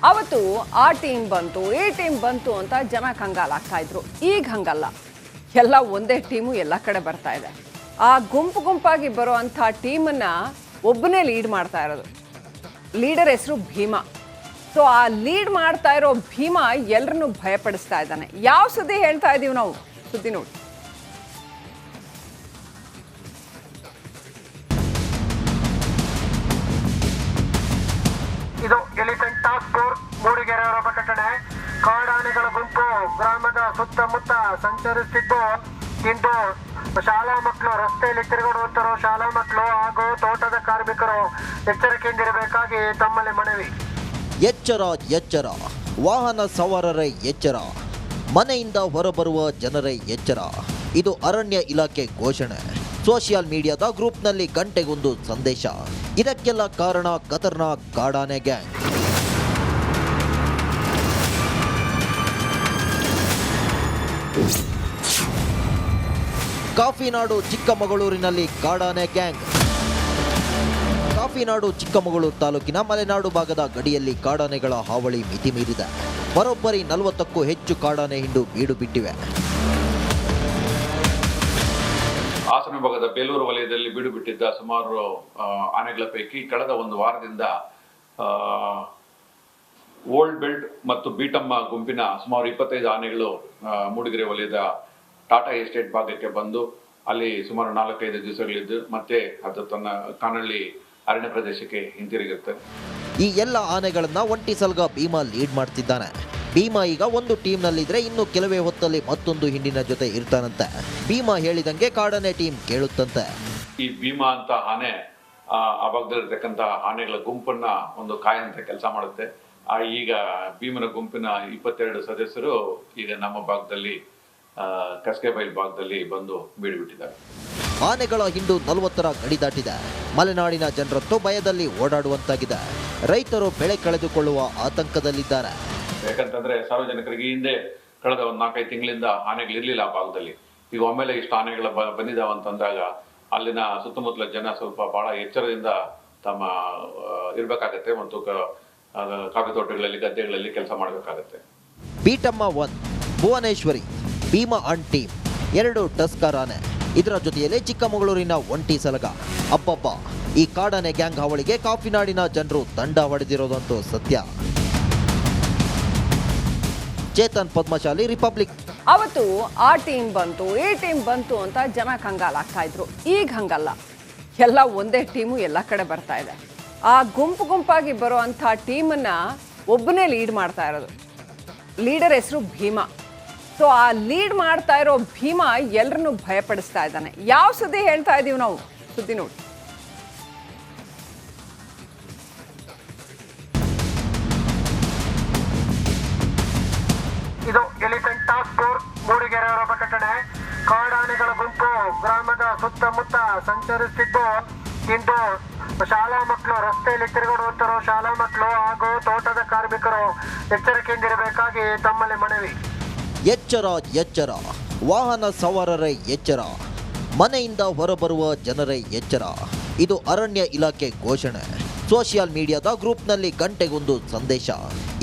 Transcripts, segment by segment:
ಅವತ್ತು ಆ ಟೀಮ್ ಬಂತು ಈ ಟೀಮ್ ಬಂತು ಅಂತ ಜನ ಕಂಗಾಲಾಗ್ತಾ ಇದ್ರು. ಈಗ ಹಂಗಲ್ಲ, ಎಲ್ಲ ಒಂದೇ ಟೀಮು ಎಲ್ಲ ಕಡೆ ಬರ್ತಾ ಇದೆ. ಆ ಗುಂಪಾಗಿ ಬರುವಂಥ ಟೀಮನ್ನ ಒಬ್ಬನೇ ಲೀಡ್ ಮಾಡ್ತಾ ಇರೋದು. ಲೀಡರ್ ಹೆಸರು ಭೀಮಾ. ಸೊ ಆ ಲೀಡ್ ಮಾಡ್ತಾ ಇರೋ ಭೀಮಾ ಎಲ್ಲರನ್ನೂ ಭಯಪಡಿಸ್ತಾ ಇದ್ದಾನೆ. ಯಾವ ಸುದ್ದಿ ಹೇಳ್ತಾ ಇದೀವಿ ನಾವು? ಸುದ್ದಿ ನೋಡಿ. ಇದು ಎಲಿಫೆಂಟ್ ಟಾಸ್ಕ್ ಫೋರ್ಸ್ ಮೂಡಿಗೆರೆ ಪ್ರಕಟಣೆ. ಕಾಡಾನೆಗಳ ಗುಂಪು ಗ್ರಾಮದ ಸುತ್ತಮುತ್ತ ಸಂಚರಿಸುತ್ತಿದ್ದು, ಇಂದು ಶಾಲಾ ಮಕ್ಕಳು ರಸ್ತೆಯಲ್ಲಿ ತಿರುಗಾಡುವಂತರು ಶಾಲಾ ಮಕ್ಕಳು ಹಾಗೂ ತೋಟದ ಕಾರ್ಮಿಕರು ಎಚ್ಚರಿಕೆಯಿಂದಿರಬೇಕಾಗಿ ತಮ್ಮಲ್ಲಿ ಮನವಿ. ಎಚ್ಚರ ಎಚ್ಚರ, ವಾಹನ ಸವಾರರೇ ಎಚ್ಚರ, ಮನೆಯಿಂದ ಹೊರಬರುವ ಜನರೇ ಎಚ್ಚರ. ಇದು ಅರಣ್ಯ ಇಲಾಖೆ ಘೋಷಣೆ. ಸೋಷಿಯಲ್ ಮೀಡಿಯಾದ ಗ್ರೂಪ್ನಲ್ಲಿ ಗಂಟೆಗೊಂದು ಸಂದೇಶ. ಇದಕ್ಕೆಲ್ಲ ಕಾರಣ ಖತರ್ನಾಕ್ ಕಾಡಾನೆ ಗ್ಯಾಂಗ್. ಕಾಫಿನಾಡು ಚಿಕ್ಕಮಗಳೂರಿನಲ್ಲಿ ಕಾಡಾನೆ ಗ್ಯಾಂಗ್. ಕಾಫಿನಾಡು ಚಿಕ್ಕಮಗಳೂರು ತಾಲೂಕಿನ ಮಲೆನಾಡು ಭಾಗದ ಗಡಿಯಲ್ಲಿ ಕಾಡಾನೆಗಳ ಹಾವಳಿ ಮಿತಿ ಮೀರಿದೆ. ಬರೋಬ್ಬರಿ 40ಕ್ಕೂ ಹೆಚ್ಚು ಕಾಡಾನೆ ಹಿಂಡು ಬೀಡು ಬಿಟ್ಟಿವೆ. ಹಾಸನ ಭಾಗದ ಬೇಲೂರು ವಲಯದಲ್ಲಿ ಬೀಡು ಬಿಟ್ಟಿದ್ದ ಸುಮಾರು ಆನೆಗಳ ಪೈಕಿ ಕಳೆದ ಒಂದು ವಾರದಿಂದ ಓಲ್ಡ್ ಬೆಲ್ಟ್ ಮತ್ತು ಬೀಟಮ್ಮ ಗುಂಪಿನ ಸುಮಾರು 25 ಆನೆಗಳು ಮೂಡಿಗೆರೆ ವಲಯದ ಟಾಟಾ ಎಸ್ಟೇಟ್ ಭಾಗಕ್ಕೆ ಬಂದು ಅಲ್ಲಿ ಸುಮಾರು 4-5 ದಿವಸಗಳಿದ್ದು ಮತ್ತೆ ಅದು ತನ್ನ ಕಾನಹಳ್ಳಿ ಅರಣ್ಯ ಪ್ರದೇಶಕ್ಕೆ ಹಿಂತಿರುಗುತ್ತೆ. ಈ ಎಲ್ಲ ಆನೆಗಳನ್ನ ಒಂಟಿ ಸಲ್ಗ ಭೀಮಾ ಲೀಡ್ ಮಾಡ್ತಿದ್ದಾನೆ. ಭೀಮಾ ಈಗ ಒಂದು ಟೀಮ್ನಲ್ಲಿದ್ರೆ ಇನ್ನು ಕೆಲವೇ ಹೊತ್ತಲ್ಲಿ ಮತ್ತೊಂದು ಹಿಂಡಿನ ಜೊತೆ ಇರ್ತಾನಂತೆ. ಭೀಮಾ ಹೇಳಿದಂಗೆ ಕಾಡಾನೆ ಟೀಮ್ ಕೇಳುತ್ತಂತೆ. ಈ ಭೀಮಾ ಅಂತ ಆನೆ ಆ ಭಾಗದಲ್ಲಿರ್ತಕ್ಕಂಥ ಆನೆಗಳ ಗುಂಪನ್ನ ಒಂದು ಕಾಯಂತ ಕೆಲಸ ಮಾಡುತ್ತೆ. ಈಗ ಭೀಮನ ಗುಂಪಿನ 22 ಸದಸ್ಯರು ಈಗ ನಮ್ಮ ಭಾಗದಲ್ಲಿ ಕಸ್ಕೆಬೈಲ್ ಭಾಗದಲ್ಲಿ ಬಂದು ಬೀಡುಬಿಟ್ಟಿದ್ದಾರೆ. ಆನೆಗಳ ಹಿಂಡು 40ರ ಗಡಿ ದಾಟಿದೆ. ಮಲೆನಾಡಿನ ಜನರತ್ತು ಭಯದಲ್ಲಿ ಓಡಾಡುವಂತಾಗಿದೆ. ರೈತರು ಬೆಳೆ ಕಳೆದುಕೊಳ್ಳುವ ಆತಂಕದಲ್ಲಿದ್ದಾರೆ. ಯಾಕಂತಂದ್ರೆ ಸಾರ್ವಜನಿಕರಿಗೆ ಹಿಂದೆ ಕಳೆದ ಒಂದು 4-5 ತಿಂಗಳಿಂದ ಆನೆಗಳಿರ್ಲಿಲ್ಲ ಆ ಭಾಗದಲ್ಲಿ. ಈಗ ಒಮ್ಮೆಲೆ ಇಷ್ಟು ಆನೆಗಳ ಬಂದಿದ್ದಾವ ಅಂತಂದಾಗ ಅಲ್ಲಿನ ಸುತ್ತಮುತ್ತಲ ಜನ ಸ್ವಲ್ಪ ಬಹಳ ಎಚ್ಚರದಿಂದ ತಮ್ಮ ಇರ್ಬೇಕಾಗತ್ತೆ ಮತ್ತು ಕಾಫಿ ತೋಟಗಳಲ್ಲಿ ಗದ್ದೆಗಳಲ್ಲಿ ಕೆಲಸ ಮಾಡಬೇಕಾಗತ್ತೆ. Beetamma 1, Bhuvaneshwari, Bhima and team 2 tusker ಆನೆ. ಇದರ ಜೊತೆಯಲ್ಲೇ ಚಿಕ್ಕಮಗಳೂರಿನ ಒಂಟಿ ಸಲಗ. ಅಬ್ಬಬ್ಬ, ಈ ಕಾಡಾನೆ ಗ್ಯಾಂಗ್ ಹಾವಳಿಗೆ ಕಾಫಿನಾಡಿನ ಜನರು ದಂಡ ಹೊಡೆದಿರೋದಂತೂ ಸತ್ಯ. ಚೇತನ್ ಪದ್ಮಶಾಲಿ, ರಿಪಬ್ಲಿಕ್. ಅವತ್ತು ಆ ಟೀಮ್ ಬಂತು ಈ ಟೀಮ್ ಬಂತು ಅಂತ ಜನ ಕಂಗಾಲಾಗ್ತಾ ಇದ್ರು. ಈಗ ಹಂಗಲ್ಲ, ಎಲ್ಲ ಒಂದೇ ಟೀಮು ಎಲ್ಲ ಕಡೆ ಬರ್ತಾ ಇದೆ. ಆ ಗುಂಪಾಗಿ ಬರುವಂಥ ಟೀಮನ್ನ ಒಬ್ಬನೇ ಲೀಡ್ ಮಾಡ್ತಾ ಇರೋದು. ಲೀಡರ್ ಹೆಸರು ಭೀಮಾ. ಸೊ ಆ ಲೀಡ್ ಮಾಡ್ತಾ ಇರೋ ಭೀಮಾ ಎಲ್ಲರನ್ನೂ ಭಯಪಡಿಸ್ತಾ ಇದ್ದಾನೆ. ಯಾವ ಸುದ್ದಿ ಹೇಳ್ತಾ ಇದೀವಿ ನಾವು? ಸುದ್ದಿ ನೋಡಿ. ಇದು ಎಲಿಫೆಂಟ್ ಟಾಸ್ಕ್ ಫೋರ್ಸ್ ಮೂಡಿಗೆರೆ ಪ್ರಕಟಣೆ. ಕಾಡಾನೆಗಳ ಗುಂಪು ಗ್ರಾಮದ ಸುತ್ತಮುತ್ತ ಸಂಚರಿಸುತ್ತಿದ್ದು, ಇಂದು ಶಾಲಾ ಮಕ್ಕಳು ರಸ್ತೆಯಲ್ಲಿ ತಿರುಗಾಡುವಂತರು ಶಾಲಾ ಮಕ್ಕಳು ಹಾಗೂ ತೋಟದ ಕಾರ್ಮಿಕರು ಎಚ್ಚರಿಕೆಯಿಂದಿರಬೇಕಾಗಿ ತಮ್ಮಲ್ಲಿ ಮನವಿ. ಎಚ್ಚರ ಎಚ್ಚರ, ವಾಹನ ಸವಾರರೇ ಎಚ್ಚರ, ಮನೆಯಿಂದ ಹೊರಬರುವ ಜನರೇ ಎಚ್ಚರ. ಇದು ಅರಣ್ಯ ಇಲಾಖೆ ಘೋಷಣೆ. ಸೋಷಿಯಲ್ ಮೀಡಿಯಾದ ಗ್ರೂಪ್ನಲ್ಲಿ ಗಂಟೆಗೊಂದು ಸಂದೇಶ.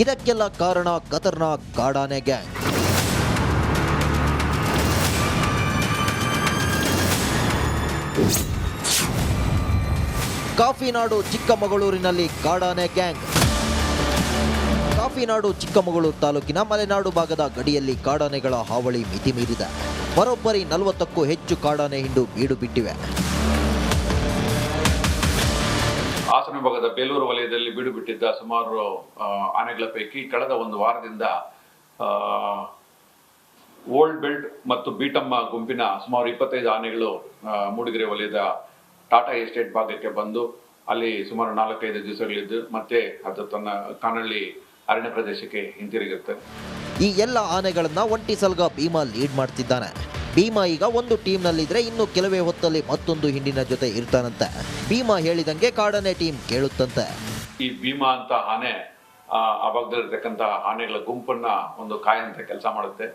ಇದಕ್ಕೆಲ್ಲ ಕಾರಣ ಖತರ್ನಾಕ್ ಕಾಡಾನೆ ಗ್ಯಾಂಗ್. ಕಾಫಿನಾಡು ಚಿಕ್ಕಮಗಳೂರಿನಲ್ಲಿ ಕಾಡಾನೆ ಗ್ಯಾಂಗ್. ಕಾಫಿನಾಡು ಚಿಕ್ಕಮಗಳೂರು ತಾಲೂಕಿನ ಮಲೆನಾಡು ಭಾಗದ ಗಡಿಯಲ್ಲಿ ಕಾಡಾನೆಗಳ ಹಾವಳಿ ಮಿತಿ ಮೀರಿದೆ. ಬರೋಬ್ಬರಿ 40ಕ್ಕೂ ಹೆಚ್ಚು ಕಾಡಾನೆ ಹಿಂಡು ಬೀಡು ಬಿಟ್ಟಿವೆ. ಹಾಸನ ಭಾಗದ ಬೇಲೂರು ವಲಯದಲ್ಲಿ ಬೀಡು ಬಿಟ್ಟಿದ್ದ ಸುಮಾರು ಆನೆಗಳ ಪೈಕಿ ಕಳೆದ ಒಂದು ವಾರದಿಂದ ಓಲ್ಡ್ ಬೆಲ್ಟ್ ಮತ್ತು ಬೀಟಮ್ಮ ಗುಂಪಿನ ಸುಮಾರು 25 ಆನೆಗಳು ಮೂಡಿಗೆರೆ ವಲಯದ ಟಾಟಾ ಎಸ್ಟೇಟ್ ಭಾಗಕ್ಕೆ ಬಂದು ಅಲ್ಲಿ ಸುಮಾರು 4-5 ದಿವಸಗಳಿದ್ದು ಮತ್ತೆ ಅದು ತನ್ನ ಕಾನಹಳ್ಳಿ ಅರಣ್ಯ ಪ್ರದೇಶಕ್ಕೆ ಹಿಂತಿರುಗುತ್ತೆ. ಈ ಎಲ್ಲ ಆನೆಗಳನ್ನ ಒಂಟಿ ಸಲ್ಗ ಭೀಮಾ ಲೀಡ್ ಮಾಡ್ತಿದ್ದಾನೆ. ಭೀಮಾ ಈಗ ಒಂದು ಟೀಮ್ನಲ್ಲಿದ್ರೆ ಇನ್ನು ಕೆಲವೇ ಹೊತ್ತಲ್ಲಿ ಮತ್ತೊಂದು ಹಿಂಡಿನ ಜೊತೆ ಇರ್ತಾನಂತೆ. ಭೀಮಾ ಹೇಳಿದಂಗೆ ಕಾಡಾನೆ ಟೀಮ್ ಕೇಳುತ್ತಂತೆ. ಈ ಭೀಮಾ ಅಂತ ಆನೆ ಆ ಭಾಗದಲ್ಲಿರ್ತಕ್ಕಂಥ ಆನೆಗಳ ಗುಂಪನ್ನ ಒಂದು ಕಾಯಂತ ಕೆಲಸ ಮಾಡುತ್ತೆ.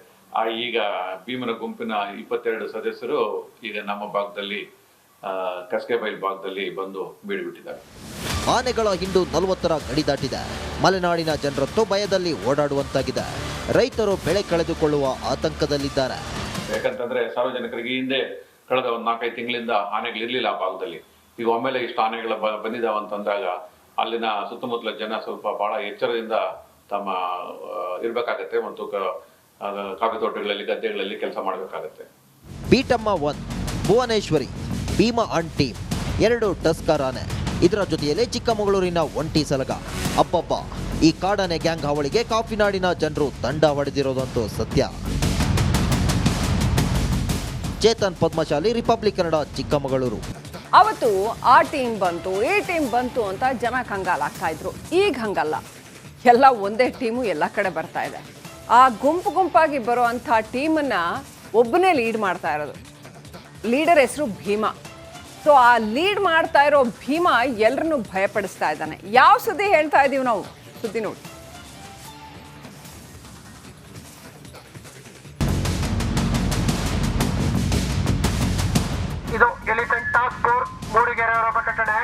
ಈಗ ಭೀಮನ ಗುಂಪಿನ 22 ಸದಸ್ಯರು ಈಗ ನಮ್ಮ ಭಾಗದಲ್ಲಿ ಕಸ್ಕೆಬೈಲ್ ಭಾಗದಲ್ಲಿ ಬಂದು ಬೀಡುಬಿಟ್ಟಿದ್ದಾರೆ. ಆನೆಗಳ ಹಿಂಡು 40ರ ಗಡಿ ದಾಟಿದೆ. ಮಲೆನಾಡಿನ ಜನರತ್ತು ಭಯದಲ್ಲಿ ಓಡಾಡುವಂತಾಗಿದೆ. ರೈತರು ಬೆಳೆ ಕಳೆದುಕೊಳ್ಳುವ ಆತಂಕದಲ್ಲಿದ್ದಾರೆ. ಯಾಕಂತಂದ್ರೆ ಸಾರ್ವಜನಿಕರಿಗೆ ಹಿಂದೆ ಕಳೆದ ಒಂದು 4-5 ತಿಂಗಳಿಂದ ಆನೆಗಳಿರ್ಲಿಲ್ಲ ಆ ಭಾಗದಲ್ಲಿ. ಈಗ ಒಮ್ಮೆಲೆ ಇಷ್ಟು ಆನೆಗಳು ಬಂದಿದ್ದಾವೆ ಅಂತಂದಾಗ ಅಲ್ಲಿನ ಸುತ್ತಮುತ್ತಲ ಜನ ಸ್ವಲ್ಪ ಬಹಳ ಎಚ್ಚರದಿಂದ ತಮ್ಮ ಇರ್ಬೇಕಾಗತ್ತೆ ಮತ್ತು ಕಾಫಿ ತೋಟಗಳಲ್ಲಿ ಗದ್ದೆಗಳಲ್ಲಿ ಕೆಲಸ ಮಾಡಬೇಕಾಗತ್ತೆ. Beetamma 1, Bhuvaneshwari, Bhima and team 2 tusker ಆನೆ. ಇದರ ಜೊತೆಯಲ್ಲೇ ಚಿಕ್ಕಮಗಳೂರಿನ ಒಂಟಿ ಸಲಗ. ಅಬ್ಬಬ್ಬ, ಈ ಕಾಡಾನೆ ಗ್ಯಾಂಗ್ ಹಾವಳಿಗೆ ಕಾಫಿನಾಡಿನ ಜನರು ದಂಡ ಹೊಡೆದಿರೋದಂತೂ ಸತ್ಯ. ಚೇತನ್ ಪದ್ಮಶಾಲಿ, ರಿಪಬ್ಲಿಕ್ ಕನ್ನಡ, ಚಿಕ್ಕಮಗಳೂರು. ಅವತ್ತು ಆ ಟೀಮ್ ಬಂತು, ಈ ಟೀಮ್ ಬಂತು ಅಂತ ಜನ ಕಂಗಾಲಾಗ್ತಾ ಇದ್ರು. ಈಗ ಹಂಗಲ್ಲ, ಎಲ್ಲ ಒಂದೇ ಟೀಮು ಎಲ್ಲ ಕಡೆ ಬರ್ತಾ ಇದೆ. ಆ ಗುಂಪಾಗಿ ಬರೋ ಅಂಥ ಟೀಮನ್ನ ಒಬ್ಬನೇ ಲೀಡ್ ಮಾಡ್ತಾ ಇರೋದು. ಲೀಡರ್ ಹೆಸರು ಭೀಮಾ. ಸೊ ಆ ಲೀಡ್ ಮಾಡ್ತಾ ಇರೋ ಭೀಮಾ ಎಲ್ಲರನ್ನೂ ಭಯಪಡಿಸ್ತಾ ಇದ್ದಾನೆ. ಯಾವ ಸುದ್ದಿ ಹೇಳ್ತಾ ಇದೀವಿ ನಾವು? ಸುದ್ದಿ ನೋಡಿ. ಇದು ಎಲಿಫೆಂಟ್ ಟಾಸ್ಕ್ ಫೋರ್ಸ್ ಮೂಡಿಗೆರೆ ಅವರ ಪ್ರಕಟಣೆ.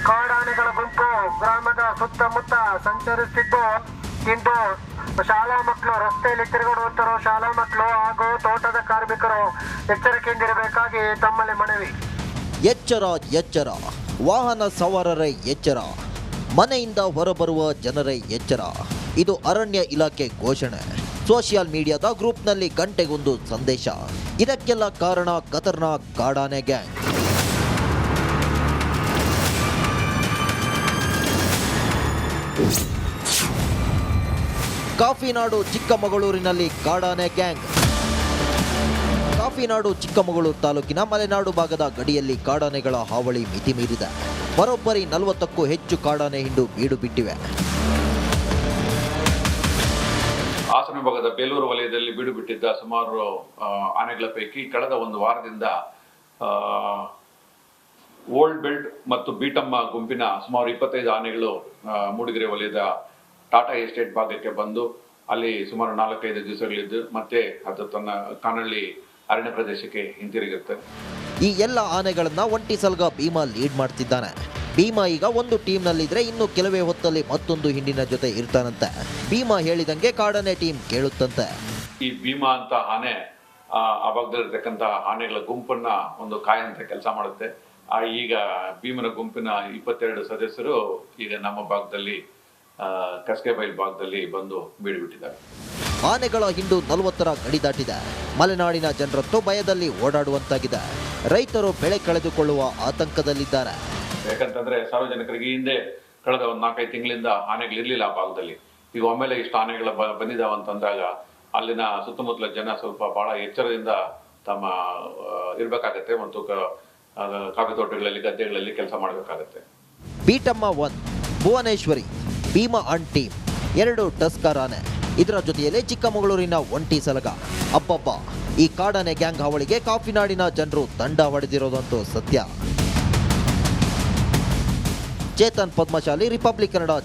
ಕಾಡಾನೆಗಳ ಗುಂಪು ಗ್ರಾಮದ ಸುತ್ತಮುತ್ತ ಸಂಚರಿಸುತ್ತಿದ್ದು, ಇಂದು ಶಾಲಾ ಮಕ್ಕಳು, ರಸ್ತೆಯಲ್ಲಿ ತಿರುಗಾಡುವಂತರು ಶಾಲಾ ಮಕ್ಕಳು ಹಾಗೂ ತೋಟದ ಕಾರ್ಮಿಕರು ಎಚ್ಚರಿಕೆಯಿಂದಿರಬೇಕಾಗಿ ತಮ್ಮಲ್ಲಿ ಮನವಿ. ಎಚ್ಚರ ಎಚ್ಚರ, ವಾಹನ ಸವಾರರೇ ಎಚ್ಚರ, ಮನೆಯಿಂದ ಹೊರಬರುವ ಜನರೇ ಎಚ್ಚರ. ಇದು ಅರಣ್ಯ ಇಲಾಖೆ ಘೋಷಣೆ. ಸೋಷಿಯಲ್ ಮೀಡಿಯಾದ ಗ್ರೂಪ್ನಲ್ಲಿ ಗಂಟೆಗೊಂದು ಸಂದೇಶ. ಇದಕ್ಕೆಲ್ಲ ಕಾರಣ ಖತರ್ನಾಕ್ ಕಾಡಾನೆ ಗ್ಯಾಂಗ್. ಕಾಫಿನಾಡು ಚಿಕ್ಕಮಗಳೂರಿನಲ್ಲಿ ಕಾಡಾನೆ ಗ್ಯಾಂಗ್. ಕಾಫಿನಾಡು ಚಿಕ್ಕಮಗಳೂರು ತಾಲೂಕಿನ ಮಲೆನಾಡು ಭಾಗದ ಗಡಿಯಲ್ಲಿ ಕಾಡಾನೆಗಳ ಹಾವಳಿ ಮಿತಿ ಮೀರಿದೆ. ಬರೋಬ್ಬರಿ 40ಕ್ಕೂ ಹೆಚ್ಚು ಕಾಡಾನೆ ಹಿಂಡು ಬೀಡು ಬಿಟ್ಟಿವೆ. ಹಾಸನ ಭಾಗದ ಬೇಲೂರು ವಲಯದಲ್ಲಿ ಬೀಡು ಬಿಟ್ಟಿದ್ದ ಸುಮಾರು ಆನೆಗಳ ಪೈಕಿ ಕಳೆದ ಒಂದು ವಾರದಿಂದ ಓಲ್ಡ್ ಬೆಲ್ಟ್ ಮತ್ತು ಬೀಟಮ್ಮ ಗುಂಪಿನ ಸುಮಾರು 25 ಆನೆಗಳು ಮೂಡಿಗೆರೆ ವಲಯದ ಟಾಟಾ ಎಸ್ಟೇಟ್ ಭಾಗಕ್ಕೆ ಬಂದು ಅಲ್ಲಿ ಸುಮಾರು 4-5 ದಿವಸಗಳಿದ್ದು ಮತ್ತೆ ಅದು ತನ್ನ ಕಾನಹಳ್ಳಿ ಅರಣ್ಯ ಪ್ರದೇಶಕ್ಕೆ ಹಿಂತಿರುಗುತ್ತೆ. ಈ ಎಲ್ಲ ಆನೆಗಳನ್ನ ಒಂಟಿ ಸಲಗ ಭೀಮಾ ಲೀಡ್ ಮಾಡ್ತಿದ್ದಾನೆ. ಭೀಮಾ ಈಗ ಒಂದು ಟೀಮ್ನಲ್ಲಿದ್ರೆ ಇನ್ನು ಕೆಲವೇ ಹೊತ್ತಲ್ಲಿ ಮತ್ತೊಂದು ಹಿಂಡಿನ ಜೊತೆ ಇರ್ತಾನಂತೆ. ಭೀಮಾ ಹೇಳಿದಂಗೆ ಕಾಡಾನೆ ಟೀಮ್ ಕೇಳುತ್ತಂತೆ. ಈ ಭೀಮಾ ಅಂತ ಆನೆ ಆ ಭಾಗದಲ್ಲಿರ್ತಕ್ಕಂಥ ಆನೆಗಳ ಗುಂಪನ್ನ ಒಂದು ಕಾಯಂತ ಕೆಲಸ ಮಾಡುತ್ತೆ. ಈಗ ಭೀಮನ ಗುಂಪಿನ 22 ಸದಸ್ಯರು ಈಗ ನಮ್ಮ ಭಾಗದಲ್ಲಿ ಕಸ್ಕೆಬೈಲ್ ಭಾಗದಲ್ಲಿ ಬಂದು ಬೀಡು ಬಿಟ್ಟಿದ್ದಾರೆ. ಆನೆಗಳ ಹಿಂಡು 40ರ ಗಡಿ ದಾಟಿದೆ. ಮಲೆನಾಡಿನ ಜನರತ್ತು ಭಯದಲ್ಲಿ ಓಡಾಡುವಂತಾಗಿದೆ. ರೈತರು ಬೆಳೆ ಕಳೆದುಕೊಳ್ಳುವ ಆತಂಕದಲ್ಲಿದ್ದಾರೆ. ಯಾಕಂತಂದ್ರೆ ಸಾರ್ವಜನಿಕರಿಗೆ ಹಿಂದೆ ಕಳೆದ ಒಂದು 4-5 ತಿಂಗಳಿಂದ ಆನೆಗಳಿರ್ಲಿಲ್ಲ ಆ ಭಾಗದಲ್ಲಿ. ಈಗ ಒಮ್ಮೆಲೆ ಇಷ್ಟು ಆನೆಗಳು ಬಂದಿದ್ದಾವೆ ಅಂತಂದಾಗ ಅಲ್ಲಿನ ಸುತ್ತಮುತ್ತಲ ಜನ ಸ್ವಲ್ಪ ಬಹಳ ಎಚ್ಚರದಿಂದ ತಮ್ಮ ಇರ್ಬೇಕಾಗತ್ತೆ ಮತ್ತು ಕಾಫಿ ತೋಟಗಳಲ್ಲಿ ಗದ್ದೆಗಳಲ್ಲಿ ಕೆಲಸ ಮಾಡಬೇಕಾಗತ್ತೆ. Beetamma 1, Bhuvaneshwari, Bhima and team 2 tusker ಆನೆ. ಇದರ ಜೊತೆಯಲ್ಲೇ ಚಿಕ್ಕಮಗಳೂರಿನ ಒಂಟಿ ಸಲಗ. ಅಬ್ಬಬ್ಬ, ಈ ಕಾಡಾನೆ ಗ್ಯಾಂಗ್ ಹಾವಳಿಗೆ ಕಾಫಿನಾಡಿನ ಜನರು ದಂಡ ಹೊಡೆದಿರೋದಂತೂ ಸತ್ಯ. ಚೇತನ್ ಪದ್ಮಶಾಲಿ, ರಿಪಬ್ಲಿಕ್ ಕನ್ನಡ.